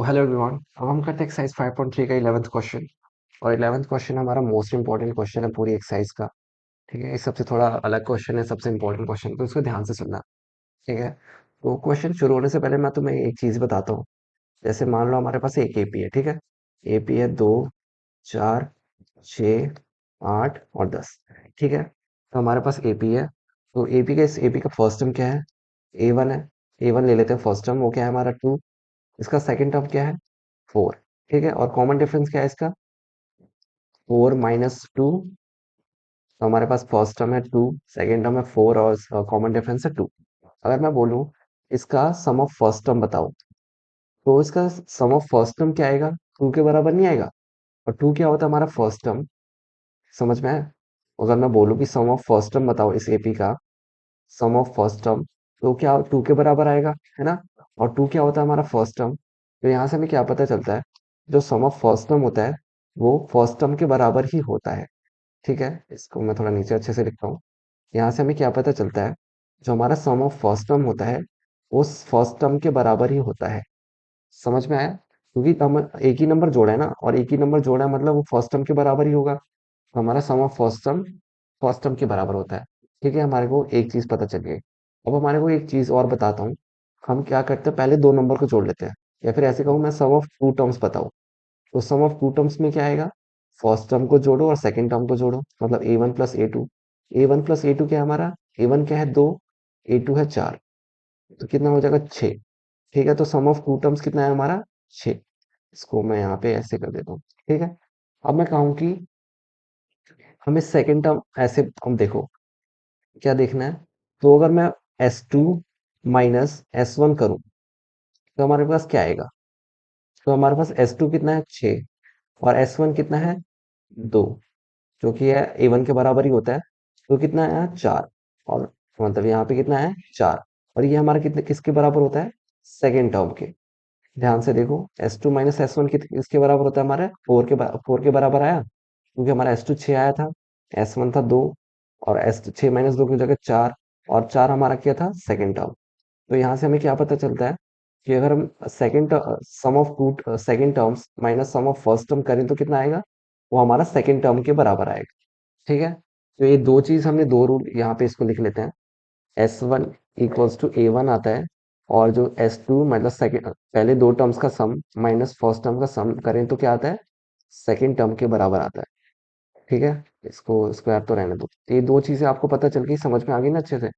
Hello everyone. अब हम करते हैं एक्सरसाइज 5.3 का 11th क्वेश्चन। और 11th क्वेश्चन हमारा मोस्ट इंपॉर्टेंट क्वेश्चन है पूरी एक्सरसाइज का। ठीक है, इस सबसे थोड़ा अलग क्वेश्चन है, सबसे इंपॉर्टेंट क्वेश्चन, तो इसको ध्यान से सुनना। ठीक है, तो क्वेश्चन शुरू होने से पहले मैं तुम्हें एक चीज बताता हूँ। जैसे मान लो हमारे पास एक एपी है। ठीक है, एपी है 2, 4, 6, 8 और 10। ठीक है, तो हमारे पास एपी है। तो एपी का, इस एपी का फर्स्ट टर्म क्या है? ए1 है। ए1 ले लेते हैं फर्स्ट टर्म, वो क्या है हमारा 2। इसका सेकंड टर्म क्या है? 4। ठीक है, और कॉमन डिफरेंस क्या है इसका? 4 - 2। तो हमारे पास फर्स्ट टर्म है 2, सेकेंड टर्म है 4 और कॉमन डिफरेंस है 2। अगर मैं बोलूं इसका सम ऑफ फर्स्ट टर्म बताओ, तो इसका सम ऑफ फर्स्ट टर्म क्या आएगा? 2 के बराबर नहीं आएगा। और 2 क्या होता है हमारा फर्स्ट टर्म? समझ में आया? अगर मैं बोलूं कि सम ऑफ फर्स्ट टर्म बताओ इस एपी का, सम ऑफ फर्स्ट टर्म, तो क्या 2 के बराबर आएगा, है ना? और 2 क्या होता है हमारा फर्स्ट टर्म। तो यहाँ से हमें क्या पता चलता है? जो सम ऑफ फर्स्ट टर्म होता है वो फर्स्ट टर्म के बराबर ही होता है। ठीक है, इसको मैं थोड़ा नीचे अच्छे से लिखता हूँ। यहाँ से हमें क्या पता चलता है? जो हमारा सम ऑफ फर्स्ट टर्म होता है उस फर्स्ट टर्म के बराबर ही होता है। समझ में आया? क्योंकि हम एक ही नंबर जोड़ा है ना, और एक ही नंबर जोड़ा है मतलब वो फर्स्ट टर्म के बराबर ही होगा। तो हमारा सम ऑफ फर्स्ट टर्म के बराबर होता है। ठीक है, हमारे को एक चीज पता चल गई। अब हमारे को एक चीज और बताता हूँ। हम क्या करते हैं, पहले दो नंबर को जोड़ लेते हैं। या फिर ऐसे कहूँ, मैं सम ऑफ टू टर्म्स बताऊँ, तो सम ऑफ टू टर्म्स में क्या आएगा? फर्स्ट टर्म को जोड़ो और सेकंड टर्म को जोड़ो, मतलब a1 + a2। a1 + a2 क्या है हमारा? a1 क्या है 2, a2 है 4। तो कितना हो जाएगा 6। ठीक है, तो सम ऑफ टू टर्म्स कितना है हमारा? 6। इसको मैं यहाँ पे ऐसे कर देता हूँ। ठीक है, अब मैं कहूँ कि हमें सेकंड टर्म ऐसे, हम देखो क्या देखना है। तो अगर मैं s2 - s1 करूँ, तो हमारे पास क्या आएगा? तो हमारे पास s2 कितना है 6, और s1 कितना है 2, जो कि है a1 के बराबर ही होता है। तो कितना है 4, और मतलब यहाँ पे कितना है 4। और ये हमारा कितने किसके बराबर होता है? सेकेंड टर्म के। ध्यान से देखो, s2 - s1 किसके बराबर होता है हमारे? 4 के बराबर आया, क्योंकि हमारा s2 6 आया था, s1 था 2, और s 6 - 2 की जगह 4, और 4 हमारा क्या था? Second term. तो यहाँ से हमें क्या पता चलता है कि अगर हम second sum of two second terms minus sum of first term करें तो कितना आएगा? वो हमारा सेकेंड टर्म के बराबर आएगा। ठीक है, तो ये दो चीज हमने, दो रूल यहाँ पे इसको लिख लेते हैं। s1 = a1 आता है, और जो s2 मतलब सेकेंड, पहले दो टर्म्स का सम माइनस फर्स्ट टर्म का सम करें तो क्या आता है? सेकेंड टर्म के बराबर आता है। ठीक है, इसको स्क्वायर तो रहने दो। तो ये दो चीजें आपको पता चल गई, समझ में आ गई ना अच्छे से?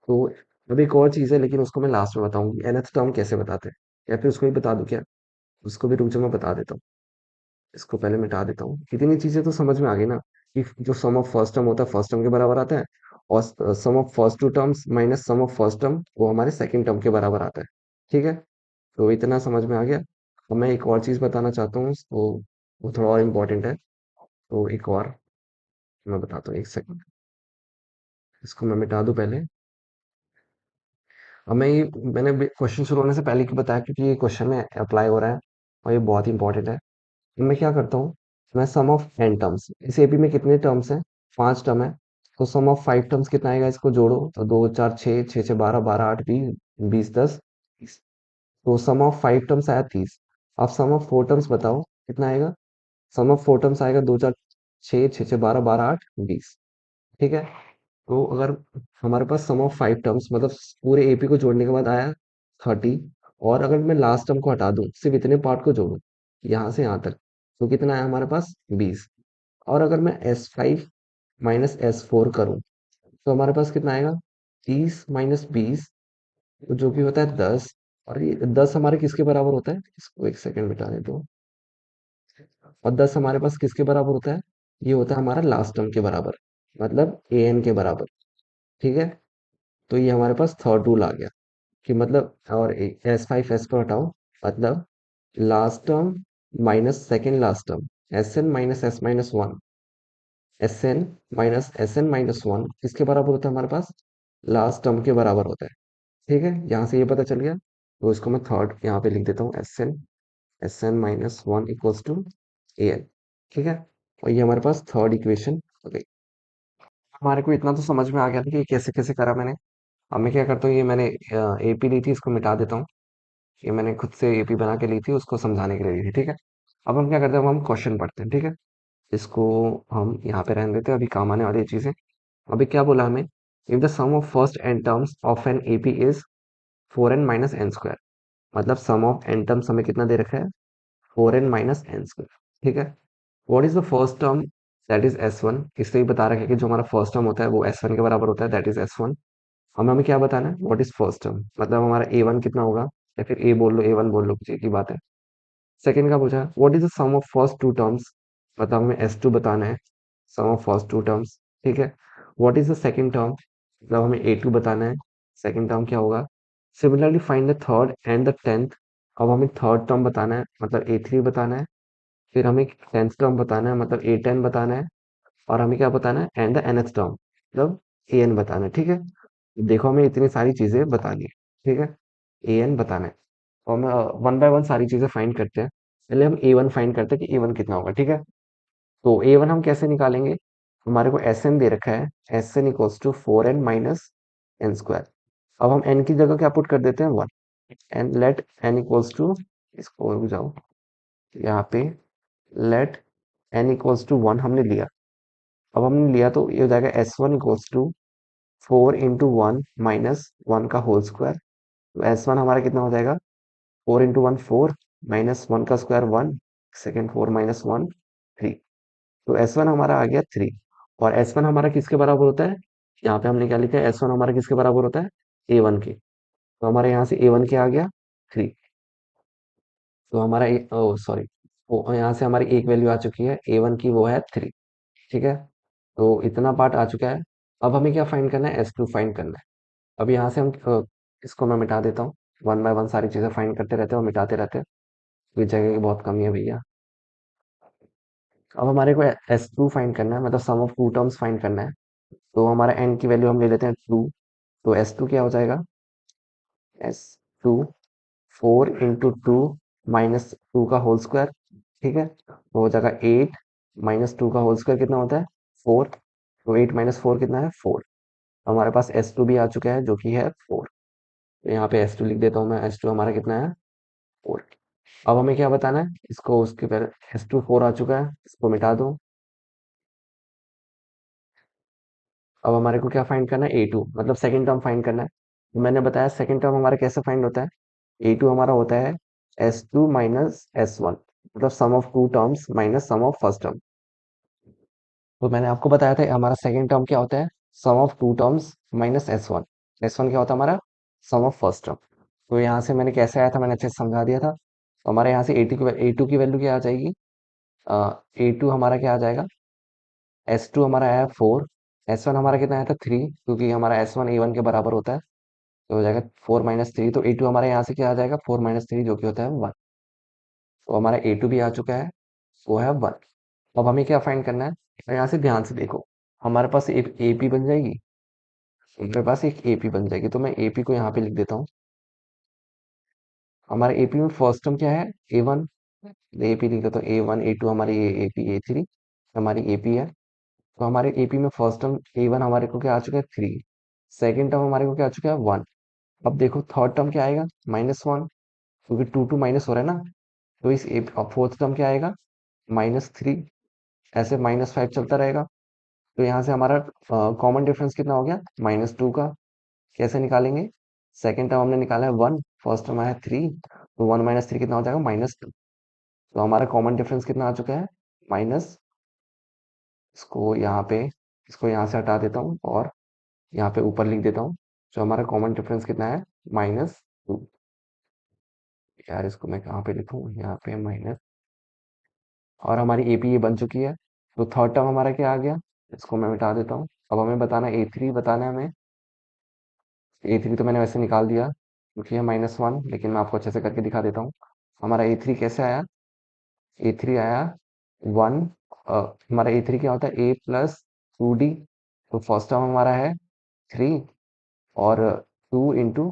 तो अब एक और चीज है, लेकिन उसको मैं लास्ट में बताऊंगी, nth टर्म कैसे बताते हैं। या फिर उसको ही बता दूं क्या? उसको भी रुक जाओ, मैं बता देता हूँ। इसको पहले मिटा देता हूँ। इतनी चीजें तो समझ में आ गई ना, कि जो सम ऑफ फर्स्ट टर्म होता है फर्स्ट टर्म के बराबर आता है, और sum of first two terms minus sum of first term वो हमारे सेकंड टर्म के बराबर आता है। ठीक है, तो इतना समझ में आ गया। अब मैं एक और चीज बताना चाहता हूँ, वो थोड़ा और इम्पोर्टेंट है। तो एक और मैं बताता हूँ, एक सेकंड। इसको मैं मिटा दूं पहले। अब मैंने क्वेश्चन शुरू होने से पहले क्यों बताया? क्योंकि ये क्वेश्चन में अप्लाई हो रहा है, और ये बहुत ही इंपॉर्टेंट है। मैं क्या करता हूँ, मैं सम ऑफ एन टर्म्स, इस एपी में कितने टर्म्स हैं? 5 टर्म है। तो सम ऑफ 5 टर्म्स कितना आएगा? इसको जोड़ो तो 2 4 6, 6 6 12, 12 8 20, 20 10 30। तो सम ऑफ 5 टर्म्स आया 30। अब सम ऑफ 4 टर्म्स बताओ कितना आएगा? सम ऑफ 4 टर्म्स आएगा 2 4 6, 6 6 12, 12 8 20। ठीक है, तो अगर हमारे पास सम ऑफ 5 टर्म्स मतलब पूरे एपी को जोड़ने के बाद आया 30, और अगर मैं लास्ट टर्म को हटा दूं, सिर्फ इतने पार्ट को जोड़ूं यहाँ से यहाँ तक, तो कितना आया हमारे पास? 20। और अगर मैं s5 - s4 करूं, तो हमारे पास कितना आएगा? 30 - 20, जो कि होता है 10। और ये 10 हमारे किसके बराबर होता है? इसको एक सेकंड मिटाने दो। और 10 हमारे पास किसके बराबर होता है? ये होता है हमारा लास्ट टर्म के बराबर, मतलब an के बराबर। ठीक है, तो ये हमारे पास थर्ड रूल आ गया, कि मतलब, और s5 s पर हटाओ, मतलब last term minus second last term, sn - s - 1, sn - sn - 1 किसके बराबर होता है हमारे पास? लास्ट टर्म के बराबर होता है। ठीक है, यहाँ से ये पता चल गया। तो इसको मैं थर्ड यहाँ पे लिख देता हूँ, sn - 1 = an। ठीक है, और ये हमारे पास थर्ड इक्वेशन हो गई। हमारे को इतना तो समझ में आ गया था कि ये कैसे कैसे करा मैंने। अब मैं क्या करता हूँ, ये मैंने एपी ली थी, इसको मिटा देता हूँ। ये मैंने खुद से एपी बना के ली थी, उसको समझाने के लिए ली थी, ठीक है। अब हम क्या करते हैं, अब हम क्वेश्चन पढ़ते हैं, ठीक है। इसको हम यहाँ पे रहने देते हैं, अभी काम आने वाली चीजें। अभी क्या बोला हमें, if the sum of first n terms of an AP is 4n - n²। मतलब सम ऑफ एन टर्म्स हमें कितना दे रखा है, 4n - n², ठीक है। What is the first term, that is S1। इससे ही बता रखा है कि जो हमारा फर्स्ट टर्म होता है वो S1 के बराबर होता है, दैट इज S1। हमें हमें क्या बताना है, व्हाट इज फर्स्ट टर्म, मतलब हमारा A1 कितना होगा, या फिर ए बोल लो, A1 बोल लो, कुछ एक ही बात है। सेकंड का पूछा what is the sum of first two terms, मतलब हमें S2 बताना है, sum of first two terms, ठीक है। What is the second term, मतलब हमें A2 बताना है, सेकंड टर्म क्या होगा। Similarly find the third and the tenth. अब हमें थर्ड टर्म बताना है, मतलब A3 बताना है। फिर हमें टेंथ टर्म बताना है, मतलब A10 बताना है। और हमें क्या बताना है, एंड द nth टर्म, मतलब an बताना है, ठीक है। देखो हमें इतनी सारी चीजें बतानी है, ठीक है। an बताना है, और हम वन बाय वन सारी चीजें फाइंड करते हैं। पहले हम A1 फाइंड करते हैं कि A1 कितना होगा, ठीक है। तो A1 हम कैसे निकालेंगे, हमारे को Sn दे रखा है, Sn equals to 4n - n²। अब हम n की जगह क्या पुट कर देते हैं, 1। And let n equals to, इसको रुक जाओ, यहाँ पे लेट n इक्वल्स टू 1 हमने लिया। अब हमने लिया तो ये हो जाएगा S1 इक्वल्स टू 4 × 1 - 1 का होल स्क्वायर। तो S1 हमारा कितना हो जाएगा, 4 × 1 4, -1 का स्क्वायर 1, सेकेंड 4 - 1 3। तो S1 हमारा आ गया 3। और S1 हमारा किसके बराबर होता है, यहाँ पे हमने क्या लिखा है, S1 हमारा किसके बराबर होता है, A1 के। तो हमारे यहाँ से A1 क्या आ गया, 3। तो हमारा ओ सॉरी, यहाँ से हमारी एक वैल्यू आ चुकी है A1 की, वो है 3, ठीक है। तो इतना पार्ट आ चुका है। अब हमें क्या फाइंड करना है, S2 फाइंड करना है। अब यहाँ से हम इसको मैं मिटा देता हूँ, वन बाय वन सारी चीजें फाइंड करते रहते हैं और मिटाते रहते हैं। तो इस जगह की बहुत कमी है भैया। अब हमारे को S2 फाइंड करना है, मतलब sum of two terms find करना है। तो हमारा n की वैल्यू हम ले लेते हैं 2। तो S2 क्या हो जाएगा, S2 4 × 2 -2 का होल स्क्वायर, ठीक है। तो हो जाएगा 8, -2 का होल स्क्वायर कितना होता है, 4। तो 8 - 4 कितना है, 4। हमारे पास S2 भी आ चुका है, जो कि है 4। तो यहाँ पे S2 लिख देता हूँ मैं, S2 हमारा कितना है, 4। अब हमें क्या बताना है, इसको उसके पहले S2 4 आ चुका है, इसको मिटा दो। अब हमारे को क्या फाइंड करना है, A2, मतलब सेकंड टर्म फाइंड करना है। तो मैंने बताया सेकंड टर्म हमारा कैसे फाइंड होता है, A2 हमारा होता है S2 - S1, मतलब sum of two terms minus sum of first term. तो मैंने आपको बताया था हमारा सेकंड टर्म क्या होता है, sum of two terms minus S1। S1 क्या होता है हमारा, सम ऑफ फर्स्ट टर्म। तो यहाँ से मैंने कैसे आया था, मैंने अच्छे से समझा दिया था। तो हमारे यहाँ से A2 की वैल्यू क्या आ जाएगी, A2 हमारा क्या आ जाएगा, S2 हमारा आया 4, S1 हमारा कितना आया था 3, क्योंकि हमारा S1 A1 के बराबर होता है। तो हो जाएगा 4 - 3। तो A2 हमारे यहाँ से क्या आ जाएगा, 4 - 3, जो कि होता है 1। तो हमारा A2 भी आ चुका है, वो है 1। अब हमें क्या फाइंड करना है, तो यहाँ से ध्यान से देखो, हमारे पास एक AP बन जाएगी, हमारे पास एक AP बन जाएगी। तो मैं AP को यहाँ पे लिख देता हूँ। हमारे AP में फर्स्ट टर्म क्या है, A1। AP लिख देता हूँ, A1 A2 हमारी AP A3 हमारी AP है। तो हमारे AP में फर्स्ट टर्म A1 हमारे को क्या आ चुका है, 3। सेकेंड टर्म हमारे को क्या आ चुका है, 1। अब देखो थर्ड टर्म क्या आएगा, -1, क्योंकि 2 2 माइनस हो रहा है ना। तो इस फोर्थ टर्म क्या आएगा, -3। ऐसे -5 चलता रहेगा। तो यहाँ से हमारा कॉमन डिफरेंस कितना हो गया, -2 का। कैसे निकालेंगे, सेकेंड टर्म हमने निकाला है 1, फर्स्ट टर्म आया 3। तो 1 - 3 कितना हो जाएगा, -2। तो हमारा कॉमन डिफरेंस कितना आ चुका है, माइनस, इसको यहाँ पे, इसको यहाँ से हटा देता हूँ और यहाँ पे ऊपर लिख देता हूँ। जो हमारा कॉमन डिफरेंस कितना है, -2। यार इसको मैं कहाँ पे लिखूँ, यहाँ पे माइनस। और हमारी AP ये बन चुकी है। तो थर्ड टर्म हमारा क्या आ गया, इसको मैं मिटा देता हूँ। अब हमें बताना है A3 बताना है हमें। A3 तो मैंने वैसे निकाल दिया, क्योंकि है -1, लेकिन मैं आपको अच्छे से करके दिखा देता हूँ। हमारा A3 कैसे आया, A3 आया 1। हमारा A3 क्या होता है, A+2D। तो फर्स्ट टर्म हमारा है 3, और 2 ×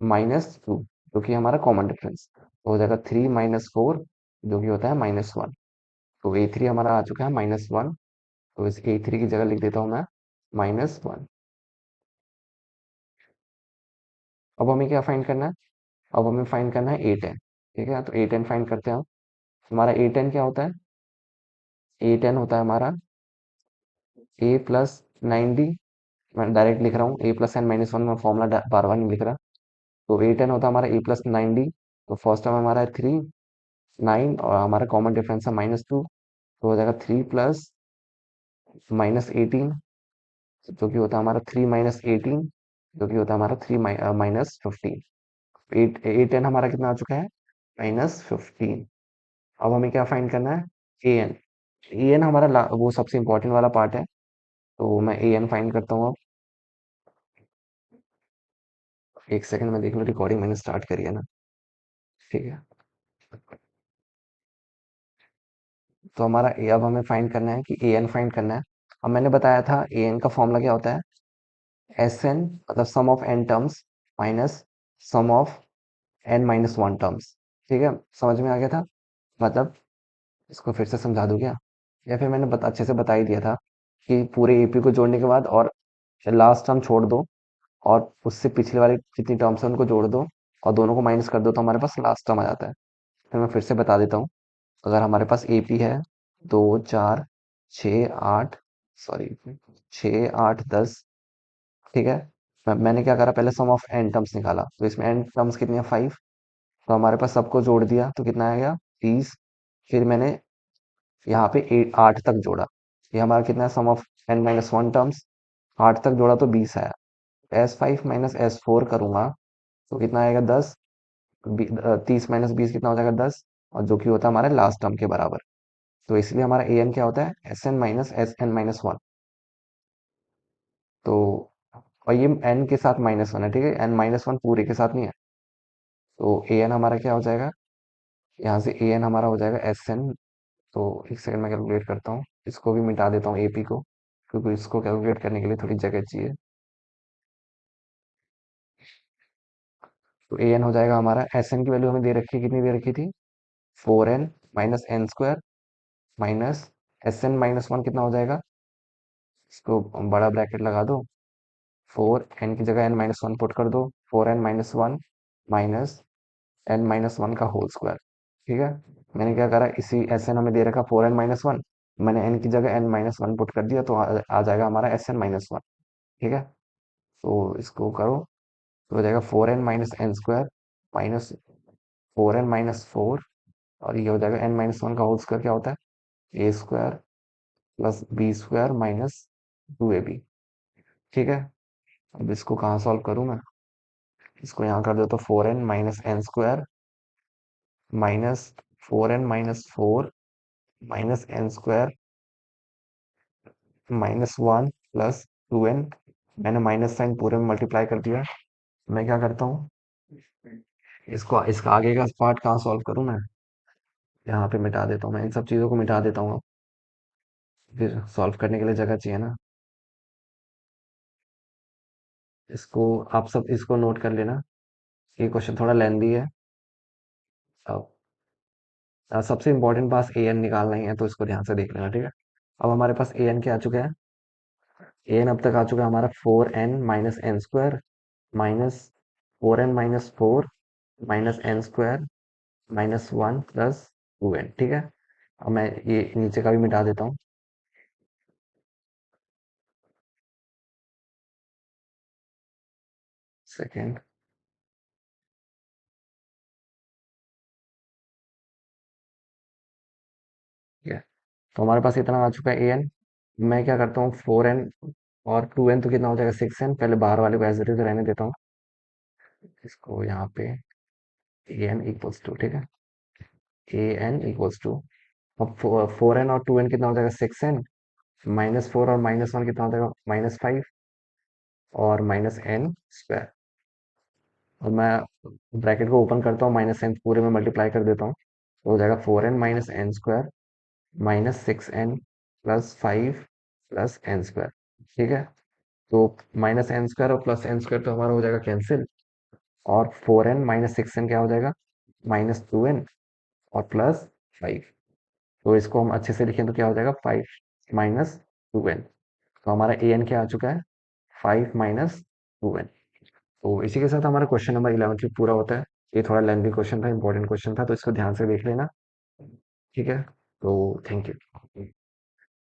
-2, जो कि हमारा कॉमन डिफरेंस। तो हो जाएगा 3 - 4, जो कि होता है -1। तो A3 हमारा आ चुका है -1। तो इस A3 की जगह लिख देता हूँ मैं -1। अब हमें क्या फाइंड करना है, अब हमें फाइंड करना है ए टेन। ठीक है, तो ए टेन फाइंड करते हैं हम। हमारा ए टेन क्या होता है? ए टेन होता है हमारा ए प्लस 90। मैं डायरेक्ट लिख रहा हूँ, ए प्लस एन माइनस वन, में फॉर्मूला बार बार नहीं लिख रहा। तो ए टेन होता है हमारा ए प्लस 90। तो फर्स्ट टर्म हमारा है 3, 9, और हमारा कॉमन डिफरेंस है -2। तो हो जाएगा 3 प्लस -18, जो कि होता है हमारा 3 माइनस 18, जो कि होता है हमारा 3 -15। एट ए टेन हमारा कितना आ चुका है? -15। अब हमें क्या फाइंड करना है? A N. ए एन हमारा वो सबसे इंपॉर्टेंट वाला पार्ट है। तो मैं ए एन फाइंड करता हूँ अब। एक सेकंड में देख लो, रिकॉर्डिंग मैंने स्टार्ट करी है ना। ठीक है, तो हमारा ए, अब हमें फाइंड करना है कि ए एन फाइंड करना है। अब मैंने बताया था ए एन का फॉर्मूला क्या होता है? एस एन मतलब sum of n terms minus sum of n minus one terms. ठीक है, समझ में आ गया था? मतलब इसको फिर से समझा दूं क्या? या फिर मैंने अच्छे से बता ही दिया था कि पूरे एपी को जोड़ने के बाद और लास्ट टर्म छोड़ दो, और उससे पिछले वाले जितनी टर्म्स है उनको जोड़ दो, और दोनों को माइनस कर दो, तो हमारे पास लास्ट टर्म आ जाता है। फिर मैं फिर से बता देता हूँ। अगर हमारे पास एपी है 2, 4, 6, 8, सॉरी 6, 8, 10। ठीक है, मैंने क्या करा, पहले सम ऑफ एन टर्म्स निकाला, तो इसमें एन टर्म्स कितनी है? 5। तो हमारे पास सबको जोड़ दिया तो कितना आ गया? 30। फिर मैंने यहाँ पे 8 तक जोड़ा। ये हमारा कितना है? Sum of n minus one terms. 8 तक जोड़ा तो 20 आया। S5 माइनस S4 करूंगा तो कितना आएगा? 10। 30 माइनस 20 कितना हो जाएगा? 10। और जो कि होता है हमारे लास्ट टर्म के बराबर। तो इसलिए हमारा ए एन क्या होता है? SN-SN-1। तो और ये एन के साथ -1 है, ठीक है, n-1 पूरे के साथ नहीं है। तो ए एन हमारा क्या हो जाएगा? यहाँ से ए एन हमारा हो जाएगा SN। तो एक सेकंड में कैलकुलेट करता हूँ, इसको भी मिटा देता हूँ एपी को, क्योंकि इसको कैलकुलेट करने के लिए थोड़ी जगह चाहिए। तो ए एन हो जाएगा हमारा, एस एन की वैल्यू हमें दे रखी है, कितनी दे रखी थी? 4n minus N square minus SN-1 कितना हो जाएगा? इसको बड़ा ब्रैकेट लगा दो। 4n की जगह n-1 पुट कर दो। 4n-1 माइनस n-1 का होल स्क्वायर। ठीक है, मैंने क्या करा, इसी SN हमें दे रखा 4n-1, मैंने n की जगह n-1 पुट कर दिया, तो आ जाएगा हमारा SN-1। ठीक है, तो इसको करो तो हो जाएगा 4n-n² माइनस 4n-4, और ये हो जाएगा n-1 का होल स्क्वायर क्या होता है? A² plus B² minus 2ab। ठीक है, अब इसको कहाँ सॉल्व करूँ मैं? इसको यहाँ कर दो तो 4n-n² minus 4n-4 minus n² -1 plus 2n। मैंने माइनस साइन पूरे में मल्टीप्लाई कर दिया। मैं क्या करता हूँ, इसको इसका आगे का पार्ट कहाँ सॉल्व करूँ मैं? यहाँ पे मिटा देता हूँ, मैं इन सब चीज़ों को मिटा देता हूँ। फिर सॉल्व करने के लिए जगह चाहिए ना। इसको आप सब इसको नोट कर लेना, ये क्वेश्चन थोड़ा लेंदी है। अब सबसे इंपॉर्टेंट पास ए एन निकालना ही है, तो इसको ध्यान से देख लेना, ठीक है। अब हमारे पास ए एन क्या आ चुका है? ए एन अब तक आ चुका है हमारा 4n-n² minus 4n-4 minus n² -1 plus 2n। ठीक है, अब मैं ये नीचे का भी मिटा देता हूँ। सेकेंड। ठीक है, तो हमारे पास इतना आ चुका है ए एन। मैं क्या करता हूँ, 4n और 2n तो कितना हो जाएगा? 6n। पहले बाहर वाले को एज इट इज रहने देता हूँ। इसको यहाँ पे ए एन इक्वल्स टू, ठीक है, ए एन इक्वल्स टू, अब 4n और 2n कितना हो जाएगा? 6n। -4 और -1 कितना हो जाएगा? -5 और माइनस एन स्क्वायर। और मैं ब्रैकेट को ओपन करता हूँ, माइनस एन पूरे में मल्टीप्लाई कर देता हूँ, तो हो जाएगा 4n-n² minus 6n plus 5 plus n²। ठीक है, तो -n² और प्लस n² तो हमारा हो जाएगा कैंसिल, और 4n-6n क्या हो जाएगा? -2n और प्लस 5। तो इसको हम अच्छे से लिखें तो क्या हो जाएगा? 5 माइनस 2n। तो हमारा ए एन क्या आ चुका है? 5 माइनस 2n। तो इसी के साथ हमारा क्वेश्चन नंबर 11 पूरा होता है। ये थोड़ा लेंथी क्वेश्चन था, इंपॉर्टेंट क्वेश्चन था, तो इसको ध्यान से देख लेना। ठीक है, तो थैंक यू।